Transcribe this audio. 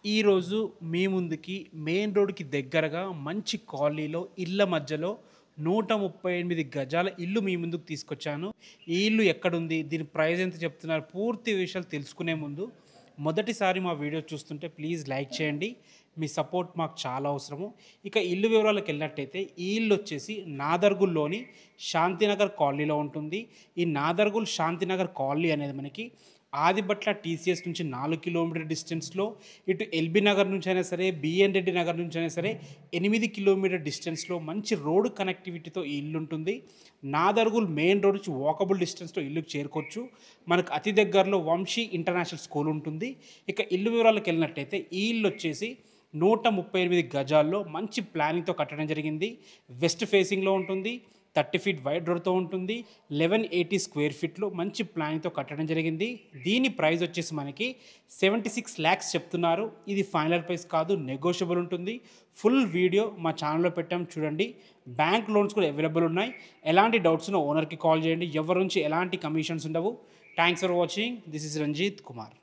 ఈరోజు మీ ముందుకి మెయిన్ రోడ్‌కి దగ్గరగా మంచి కాలనీలో ఇళ్ళ మధ్యలో 138 గజాల ఇల్లు మీ ముందుకు తీసుకొచ్చాను. ఈ ఇల్లు ఎక్కడుంది? దీని ప్రైస్ ఎంత చెప్తున్నారు? పూర్తి విషయాలు తెలుసుకునే ముందు మొదటిసారి మా వీడియో చూస్తుంటే ప్లీజ్ లైక్ చేయండి. మీ సపోర్ట్ మాకు చాలా అవసరము. ఇక ఇల్లు వివరాలకెళ్ళినట్టయితే ఈ ఇల్లు వచ్చేసి నాదర్గుల్‌లోని శాంతినగర్ కాలనీలో ఉంటుంది. ఈ నాదర్గుల్ శాంతినగర్ కాలనీ అనేది మనకి ఆదిబట్ల టీసీఎస్ నుంచి 4 కిలోమీటర్ డిస్టెన్స్‌లో, ఇటు ఎల్బీ నగర్ నుంచైనా సరే, బిఎన్ రెడ్డి నగర్ నుంచైనా సరే 8 కిలోమీటర్ డిస్టెన్స్‌లో మంచి రోడ్ కనెక్టివిటీతో ఈ ఇల్లు ఉంటుంది. నాదర్గుల్ మెయిన్ రోడ్ నుంచి వాకబుల్ డిస్టెన్స్‌లో ఇల్లుకి చేరుకోవచ్చు. మనకు అతి దగ్గరలో వంశీ ఇంటర్నేషనల్ స్కూల్ ఉంటుంది. ఇక ఇల్లు వివరాలకెళ్ళినట్టయితే ఈ ఇల్లు వచ్చేసి 138 గజాల్లో మంచి ప్లానింగ్‌తో కట్టడం జరిగింది. వెస్ట్ ఫేసింగ్‌లో ఉంటుంది. 30 ఫీట్ వైడ్ రోడ్‌తో ఉంటుంది. 1180 స్క్వేర్ ఫీట్‌లో మంచి ప్లాన్‌తో కట్టడం జరిగింది. దీని ప్రైస్ వచ్చేసి మనకి 76 లాక్స్ చెప్తున్నారు. ఇది ఫైనల్ ప్రైస్ కాదు, నెగోషియబుల్ ఉంటుంది. ఫుల్ వీడియో మా ఛానల్‌లో పెట్టాం చూడండి. బ్యాంక్ లోన్స్ కూడా అవైలబుల్ ఉన్నాయి. ఎలాంటి డౌట్స్ ఉన్నా ఓనర్‌కి కాల్ చేయండి. ఎవరి నుంచి ఎలాంటి కమిషన్స్ ఉండవు. Thanks for watching. This is Ranjith Kumar.